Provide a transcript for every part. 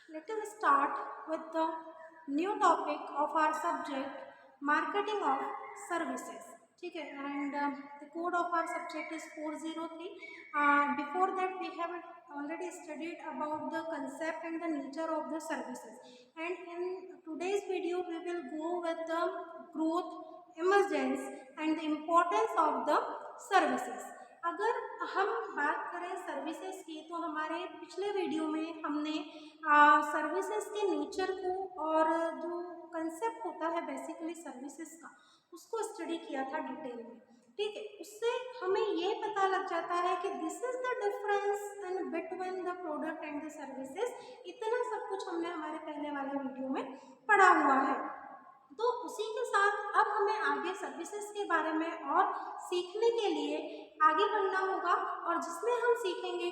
Let us start with the new topic of our subject, marketing of services. ठीक है, and the code of our subject is 403. Before that, we have already studied about the concept and the nature of the services. And in today's video, we will go with the growth, emergence, and the importance of the services. अगर हम बात करें services की, तो हमारे पिछले video में हमने सर्विसेज के नेचर को और जो कंसेप्ट होता है बेसिकली सर्विसेज का, उसको स्टडी किया था डिटेल में। ठीक है, उससे हमें ये पता लग जाता है कि this is the difference in between the product and the services. इतना सब कुछ हमने हमारे पहले वाले वीडियो में पढ़ा हुआ है। तो उसी के साथ अब हमें आगे सर्विसेज के बारे में और सीखने के लिए आगे बढ़ना होगा, और जिसमें हम सीखेंगे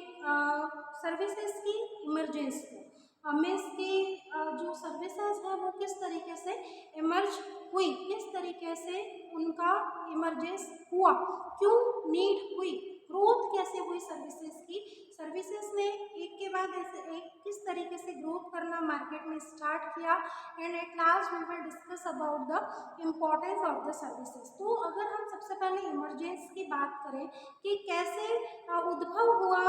सर्विसेज की इमरजेंस को। मीन्स की जो सर्विसेज है वो किस तरीके से इमर्ज हुई, किस तरीके से उनका इमरजेंस हुआ, क्यों नीड हुई, ग्रोथ कैसे हुई सर्विसेज की, सर्विसेज ने एक के बाद ऐसे एक किस तरीके से ग्रोथ करना मार्केट में स्टार्ट किया, and at last we will discuss about the importance of the services. तो अगर हम सबसे पहले इमरजेंस की बात करें कि कैसे उद्भव हुआ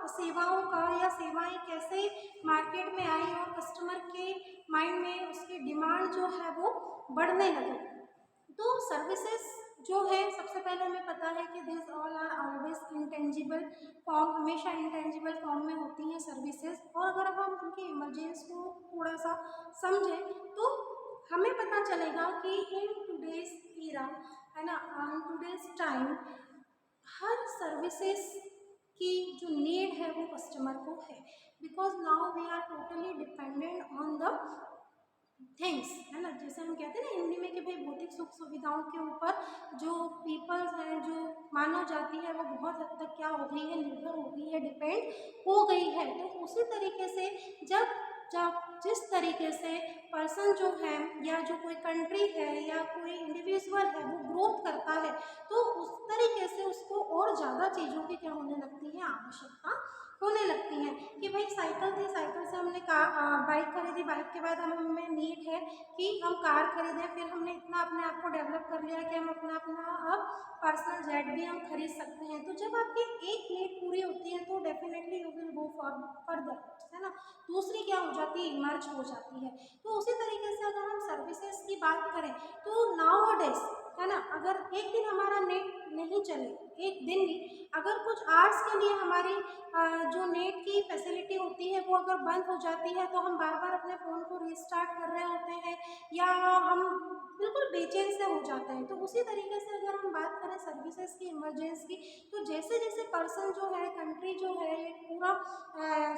सेवाओं का, या सेवाएं कैसे मार्केट में आई और कस्टमर के माइंड में उसकी डिमांड जो है वो बढ़ने लगी। तो सर्विसेज जो है, सबसे पहले हमें पता है कि this all are always intangible form, हमेशा इंटेंजिबल फॉर्म में होती हैं सर्विसेज। और अगर हम उनकी इमरजेंस को थोड़ा सा समझें तो हमें पता चलेगा कि इन टुडेज ईरा है ना, इन टुडेज टाइम हर सर्विसेज की जो नीड है वो कस्टमर को है, because now we are totally dependent on the things, है ना। जैसे हम कहते हैं ना हिंदी में कि भाई भौतिक सुख सुविधाओं के ऊपर जो पीपल्स हैं, जो मानव जाति है, वो बहुत हद तक क्या हो गई है, निर्भर हो गई है, डिपेंड हो गई है। तो उसी तरीके से जब जब जिस तरीके से पर्सन जो है, या जो कोई कंट्री है, या कोई इंडिविजुअल है, वो ग्रोथ करता है, तो उस तरीके से उसको और ज़्यादा चीज़ों की क्या होने लगती है, आवश्यकता होने लगती है। कि भाई साइकिल थी, साइकिल से हमने बाइक खरीदी, बाइक के बाद हमें नीड है कि हम कार खरीदें, फिर हमने इतना अपने आप को डेवलप कर लिया कि हम अपना अपना अब पर्सनल जेट भी हम खरीद सकते हैं। तो जब आपकी एक नीड पूरी होती है तो definitely you will go for further, है ना, दूसरी क्या हो जाती है, इमर्ज हो जाती है। तो उसी तरीके से अगर हम सर्विसेज की बात करें तो नाउ डेज, है ना, अगर एक दिन हमारा नेट नहीं चले, एक दिन नहीं, अगर कुछ आवर्स के लिए हमारी जो नेट की फैसिलिटी होती है वो अगर बंद हो जाती है, तो हम बार बार अपने फ़ोन को रीस्टार्ट कर रहे होते हैं, या हम बिल्कुल बेचैन से हो जाते हैं। तो उसी तरीके से अगर हम बात करें सर्विसेज की, इमरजेंस की, तो जैसे जैसे पर्सन जो है, कंट्री जो है, ये पूरा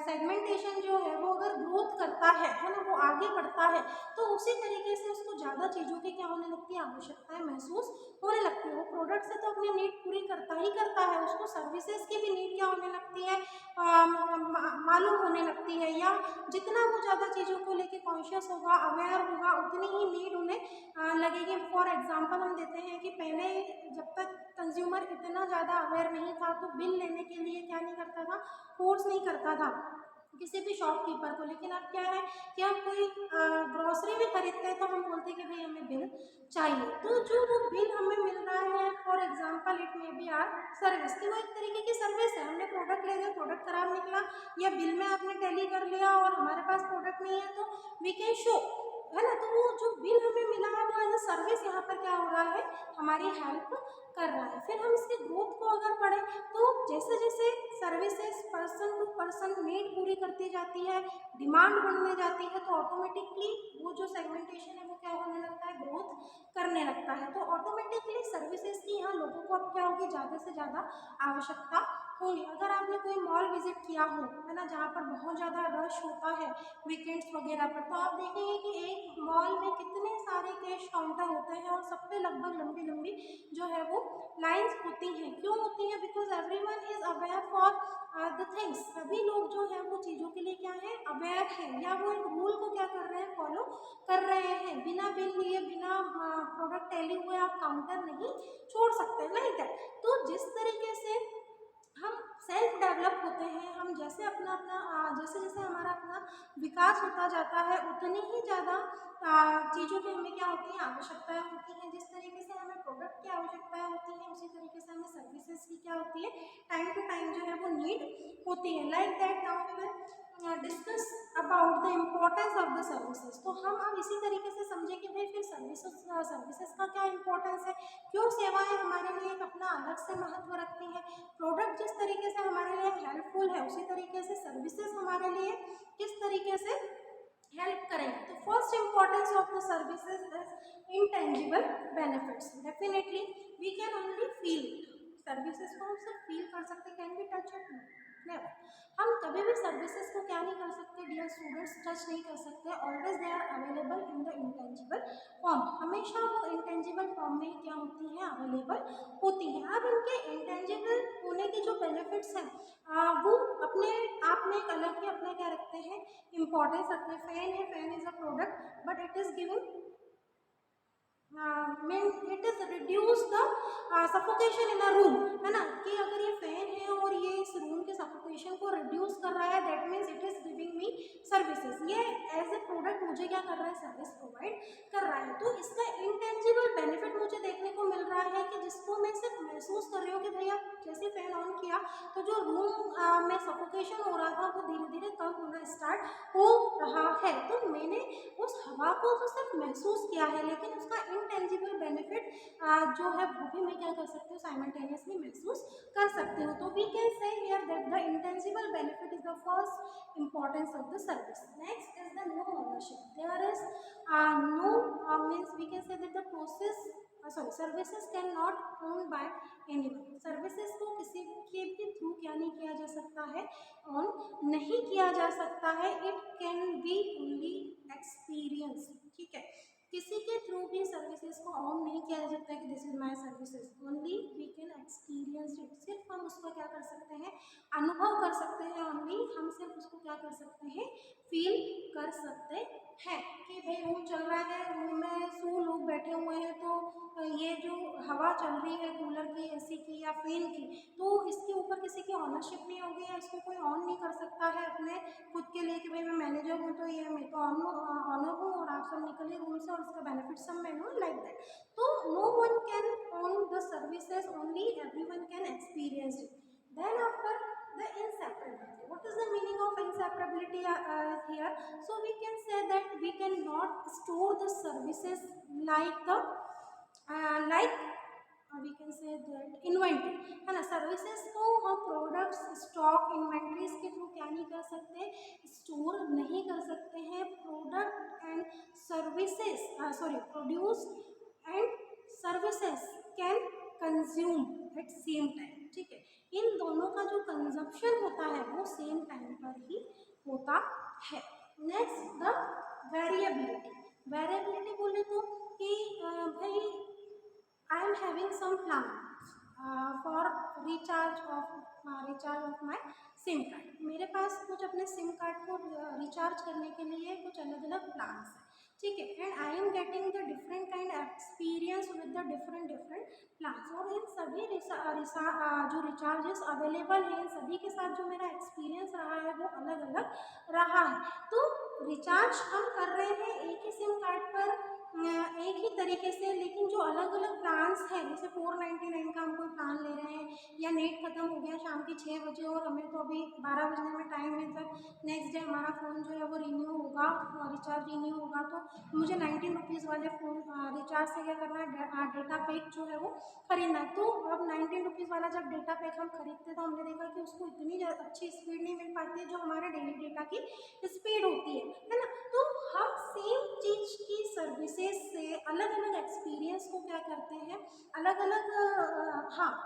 सेगमेंटेशन जो है वो अगर ग्रोथ करता है ना, वो आगे बढ़ता है, तो उसी तरीके से उसको ज़्यादा चीज़ों की क्या होने लगती है, आवश्यकताएं महसूस होने लगती है। वो प्रोडक्ट से तो अपनी नीड पूरी करता ही करता है, उसको सर्विसेज की भी नीड क्या होने लगती है, मालूम होने लगती है। या जितना वो ज़्यादा चीज़ों को लेके कॉन्शियस होगा, अवेयर होगा, उतनी ही नीड उन्हें लगेगी। फॉर एग्जांपल हम देते हैं कि पहले जब तक कंज्यूमर इतना ज़्यादा अवेयर नहीं था, तो बिल लेने के लिए क्या नहीं करता था, फोर्स नहीं करता था किसी भी शॉपकीपर को। लेकिन अब क्या है कि हम कोई ग्रॉसरी भी खरीदते हैं तो हम बोलते हैं कि भाई हमें बिल चाहिए। तो जो वो बिल हमें मिल रहा है, for example it may be our service, कि वो एक तरीके की सर्विस है। हमने प्रोडक्ट ले लिया, प्रोडक्ट खराब निकला, या बिल में आपने टैली कर लिया और हमारे पास प्रोडक्ट नहीं है, तो वी कैन शो, है ना। तो वो जो बिल हमें मिला है वो एज अ सर्विस यहाँ पर क्या हो रहा है, हमारी हेल्प कर रहा है। फिर हम इसके ग्रोथ को अगर पढ़ें तो जैसे जैसे services person to person need पूरी करती जाती है, डिमांड बढ़ने जाती है, तो ऑटोमेटिकली वो जो सेगमेंटेशन है वो क्या होने लगता है, ग्रोथ करने लगता है। तो ऑटोमेटिकली सर्विसेज की यहाँ लोगों को अब क्या होगी, ज़्यादा से ज़्यादा आवश्यकता होगी। अगर आपने कोई मॉल विजिट किया हो, है ना, जहाँ पर बहुत ज़्यादा रश होता है वीकेंड्स वगैरह पर, तो आप देखेंगे कि एक मॉल में कितने सारे कैश काउंटर होते हैं, और सब पे लगभग लंबी लंबी जो है वो लाइन्स होती हैं। क्यों होती हैं, because everyone is aware for the things. सभी लोग जो है वो चीज़ों के लिए क्या है, अवेयर हैं, या वो एक रूल को क्या कर रहे हैं, फॉलो कर रहे हैं। बिना बिल लिए, बिना प्रोडक्ट टैली हुए आप काउंटर नहीं छोड़ सकते, नहीं दैट। तो जिस तरीके से हम सेल्फ डेवलप होते हैं, हम जैसे अपना अपना जैसे जैसे हमारा अपना विकास होता जाता है उतनी ही ज़्यादा चीज़ों की हमें क्या होती है, आवश्यकताएं होती हैं। जिस तरीके से हमें प्रोडक्ट की आवश्यकताएं होती हैं उसी तरीके से हमें सर्विसेज की क्या होती है, टाइम टू टाइम जो है वो नीड होती है। Like that now we will discuss about the importance of the services. तो हम अब इसी तरीके से समझे कि भाई फिर सर्विसेज का क्या इम्पोर्टेंस है, क्यों सेवाएं हमारे लिए एक अपना अलग से महत्व रखती हैं। प्रोडक्ट जिस तरीके से हमारे लिए हेल्पफुल है उसी तरीके से सर्विसेज हमारे लिए किस तरीके से हेल्प करेंगे। तो first importance of the services is intangible benefits. Definitely we can only feel it. Services को हम सिर्फ फील कर सकते, can be touch it never. हम कभी भी सर्विसेज को क्या नहीं कर सकते डियर स्टूडेंट्स, टच नहीं कर सकते। Always they are available in the intangible form. हमेशा वो इंटेंजिबल फॉर्म में क्या होती हैं, अवेलेबल होती हैं। अब इनके इंटेंजिबल होने के जो बेनिफिट्स हैं वो अपने आप में एक अलग ही अपना क्या रखते हैं, इम्पोर्टेंस रखते हैं। फैन है, fan is a product but it is giving means it is reduce the suffocation in a room, है ना, कि अगर ये फैन है और ये इस रूम के सफोकेशन को रिड्यूस कर रहा है, that means it is giving me services. ये एज ए प्रोडक्ट मुझे क्या कर रहा है, सर्विस प्रोवाइड कर रहा है। तो इसका इंटेंजिबल बेनिफिट मुझे देखने को मिल रहा है कि जिसको मैं सिर्फ महसूस कर रही हूँ कि भैया जैसे फैन ऑन किया तो जो रूम में सफोकेशन हो रहा था वो धीरे धीरे कम होना स्टार्ट हो रहा है। तो मैंने उस हवा को तो सिर्फ महसूस किया है, लेकिन उसका इंटेंजिबल बेनिफिट जो है वो भी मैं क्या कर सकती हूँ, साइमल्टेनियसली महसूस कर सकती हूँ। तो we can say here that the intangible benefit is the first importance of the service. Next is the no ownership. There is no means we can say that the process services can not own by anyone. Services को किसी के भी through क्या नहीं किया जा सकता है, ऑन नहीं किया जा सकता है। It can be only experience, ठीक है, किसी के थ्रू भी सर्विसेज को ऑन नहीं किया जा सकता है कि this is my services, only we can experience it. सिर्फ हम उसको क्या कर सकते हैं, अनुभव कर सकते हैं। ओनली हम सिर्फ उसको क्या कर सकते हैं, फील कर सकते हैं कि भाई रूम चल रहा है, रूम में 100 लोग बैठे हुए हैं, तो ये जो हवा चल रही है कूलर की, एसी की या फैन की, तो इसके ऊपर किसी की ऑनरशिप नहीं होगी या इसको कोई ऑन नहीं कर सकता है अपने खुद के लिए कि भाई मैं मैनेजर हूँ तो ये मैं तो ऑनर हूँ और आप सब निकलिए रूम से और इसका बेनिफिट सब मैं लूँ, लाइक दैट। तो no one can own the services, only everyone can experience it. Then after the inseparability. What is the meaning of inseparability here? So we can say that we cannot store the services like the like we can say that inventory, है ना। Services को हम products, stock, inventories के through क्या नहीं कर सकते, store नहीं कर सकते हैं। Product and services produced and services can consume at same time, ठीक है। इन दोनों का जो कंजप्शन होता है वो सेम टाइम पर ही होता है। Next the variability. वेरिएबिलिटी बोले तो कि भाई I am having some plan for recharge of my SIM card. मेरे पास कुछ अपने सिम कार्ड को रिचार्ज करने के लिए कुछ अलग अलग प्लान्स हैं, ठीक है। And I am getting the different kind experience with the different plans. और इन सभी जो रिचार्जेस अवेलेबल हैं इन सभी के साथ जो मेरा एक्सपीरियंस रहा है वो अलग अलग रहा है। तो रिचार्ज हम कर रहे हैं एक ही सिम कार्ड पर एक ही तरीके से, लेकिन जो अलग अलग प्लान्स हैं जैसे 499 का हम कोई प्लान ले रहे हैं, या नेट खत्म हो गया शाम के 6 बजे और हमें तो अभी 12 बजने में टाइम है, जब नेक्स्ट डे हमारा फ़ोन जो है वो रिन्यू होगा, रिचार्ज रिन्यू होगा, तो मुझे 19 रुपीज़ वाले फ़ोन रिचार्ज से क्या करना है, डेटा पैक जो है वो खरीदना है। तो अब 19 रुपीज़ वाला जब डेटा पैक हम खरीदते तो हमने देखा कि उसको इतनी अच्छी स्पीड नहीं मिल पाती है जो हमारे डेली डेटा की स्पीड होती है ना। तो हम सेम चीज़ की सर्विसेज से अलग अलग एक्सपीरियंस को क्या करते हैं, अलग अलग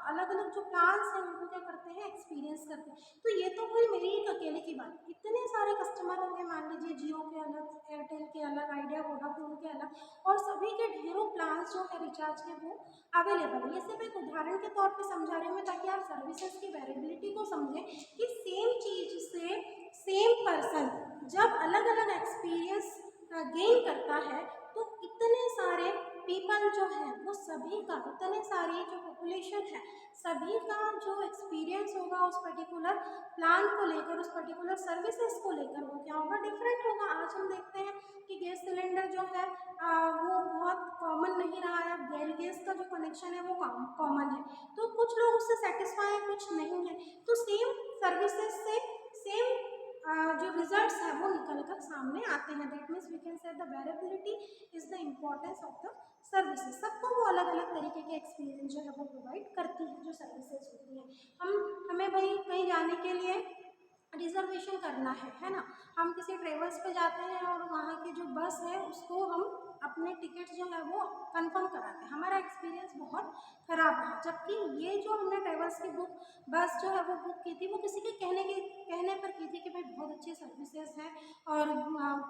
अलग अलग जो प्लान्स हैं उनको क्या करते हैं, एक्सपीरियंस करते हैं। तो ये तो हुई मेरी एक अकेले की बात। इतने सारे कस्टमर होंगे, मान लीजिए जियो के अलग, एयरटेल के अलग, आइडिया, वोडाफोन के अलग, और सभी के ढेरों प्लान्स जो है रिचार्ज के वो अवेलेबल है। ये सिर्फ एक उदाहरण के तौर पे समझा रही हूँ मैं, ताकि आप सर्विसेज की वेरिएबिलिटी को समझें कि सेम चीज़ से सेम पर्सन जब अलग अलग एक्सपीरियंस गेन करता है तो इतने सारे पीपल जो है वो सभी का, इतने सारी जो पॉपुलेशन है सभी का जो एक्सपीरियंस होगा उस पर्टिकुलर प्लान को लेकर, उस पर्टिकुलर सर्विसेज को लेकर, वो क्या होगा, कंडीशन है वो कॉमन है, तो कुछ लोग उससे सेटिस्फाई हैं, कुछ नहीं है। तो सेम सर्विसेज से सेम जो रिजल्ट्स हैं वो निकल कर सामने आते हैं। That means we can say the variability is the importance of the services. सबको वो अलग अलग तरीके के एक्सपीरियंस जो है वो प्रोवाइड करती है जो सर्विसेज होती हैं। हमें भाई कहीं जाने के लिए रिजर्वेशन करना है ना, हम किसी ट्रेवल्स पे जाते हैं और वहाँ की जो बस है उसको हम अपने टिकट जो है वो कंफर्म कराते हैं, हमारा एक्सपीरियंस बहुत ख़राब रहा। जबकि ये जो हमने ट्रेवल्स की बस जो है वो बुक की थी, वो किसी के कहने पर की थी कि भाई बहुत अच्छी सर्विसेज हैं, और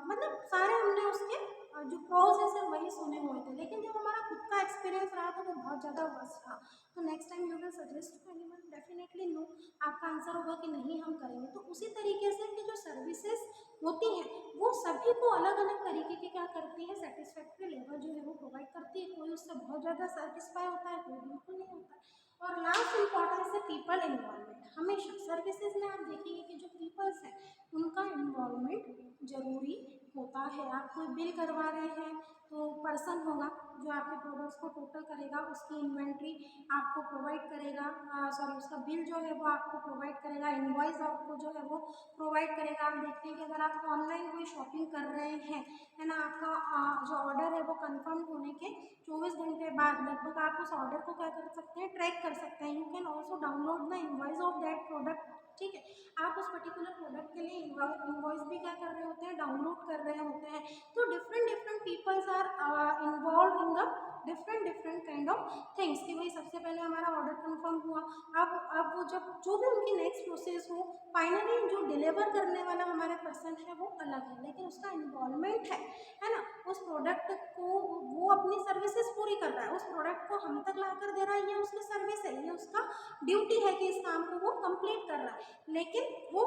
मतलब सारे हमने उसके जो प्रोज है सिर्फ वही सुने हुए थे, लेकिन जब हमारा खुद का एक्सपीरियंस रहा तो वो बहुत ज़्यादा वर्स्ट रहा। तो next time you will suggest to anyone, definitely no आपका आंसर होगा कि नहीं हम करेंगे। तो उसी तरीके से कि जो सर्विसेज होती हैं वो सभी को अलग अलग तरीके की क्या करती है, सेटिस्फैक्ट्री लेवल जो है वो प्रोवाइड करती है। कोई उससे बहुत ज़्यादा सेटिस्फाई होता है, कोई बिल्कुल नहीं होता है। और लास्ट इंपॉर्टेंस है पीपल इन्वॉल्वमेंट। हमेशा सर्विसेज में आप देखेंगे कि जो पीपल्स हैं उनका इन्वॉल्वमेंट जरूरी होता है। आप कोई बिल करवा रहे हैं तो पर्सन होगा जो आपके प्रोडक्ट्स को टोटल करेगा, उसकी इन्वेंट्री आपको प्रोवाइड करेगा, सॉरी उसका बिल जो है वो आपको प्रोवाइड करेगा, इनवॉइस आपको जो है वो प्रोवाइड करेगा। आप देखते हैं कि अगर आप ऑनलाइन कोई शॉपिंग कर रहे हैं, है ना, आपका जो ऑर्डर है वो कंफर्म होने के 24 घंटे बाद लगभग आप उस ऑर्डर को क्या कर सकते हैं, ट्रैक कर सकते हैं। You can also download the invoice of that product. ठीक है, आप उस पर्टिकुलर प्रोडक्ट के लिए इनवॉइस भी क्या कर रहे होते हैं, डाउनलोड कर रहे होते हैं। तो different peoples are involve in the different kind of things कि भाई सबसे पहले हमारा ऑर्डर कंफर्म हुआ, अब वो जब जो भी उनकी नेक्स्ट प्रोसेस हो, फाइनली जो डिलीवर करने वाला हमारे पर्सन है वो अलग है, लेकिन उसका इन्वॉल्वमेंट है ना, उस प्रोडक्ट को वो अपनी सर्विसेज पूरी कर रहा है, उस प्रोडक्ट को हम तक ला कर दे रहा है, ये उसकी सर्विस है, ये उसका ड्यूटी है कि इस काम को वो कंप्लीट कर रहा है। लेकिन वो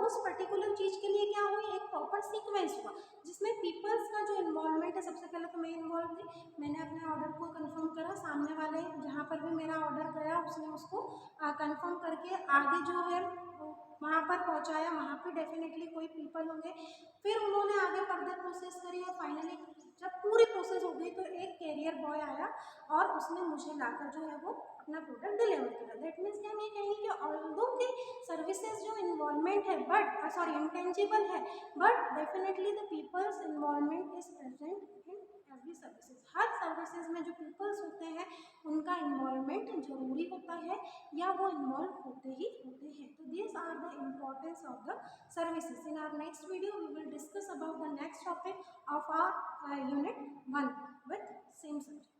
उस पर्टिकुलर चीज़ के लिए क्या हुई, एक प्रॉपर सीक्वेंस हुआ जिसमें पीपल्स का जो इन्वॉल्वमेंट है। सबसे पहले तो मैं इन्वॉल्व थी, मैंने अपने ऑर्डर को कंफर्म करा, सामने वाले जहाँ पर भी मेरा ऑर्डर गया उसने उसको कंफर्म करके आगे जो है वहाँ पर पहुँचाया, वहाँ पे डेफिनेटली कोई पीपल होंगे। फिर उन्होंने आगे फर्दर प्रोसेस करी और फाइनली जब पूरी प्रोसेस हो गई तो एक कैरियर बॉय आया और उसने मुझे लाकर जो है वो अपना प्रोडक्ट डिलीवर करा। दैट मीन्स कि हम ये कहेंगे कि ऑल्दो कि सर्विसेज जो इन्वॉल्वमेंट है बट सॉरी इंटेंजिबल है, but definitely the peoples involvement is present in every services. हर सर्विसेज में जो पीपल्स होते हैं उनका इन्वॉल्वमेंट जरूरी होता है या वो इन्वॉल्व होते ही होते हैं। तो this are the importance of the services. In our next video we will discuss about the next topic of our unit 1 with same subject.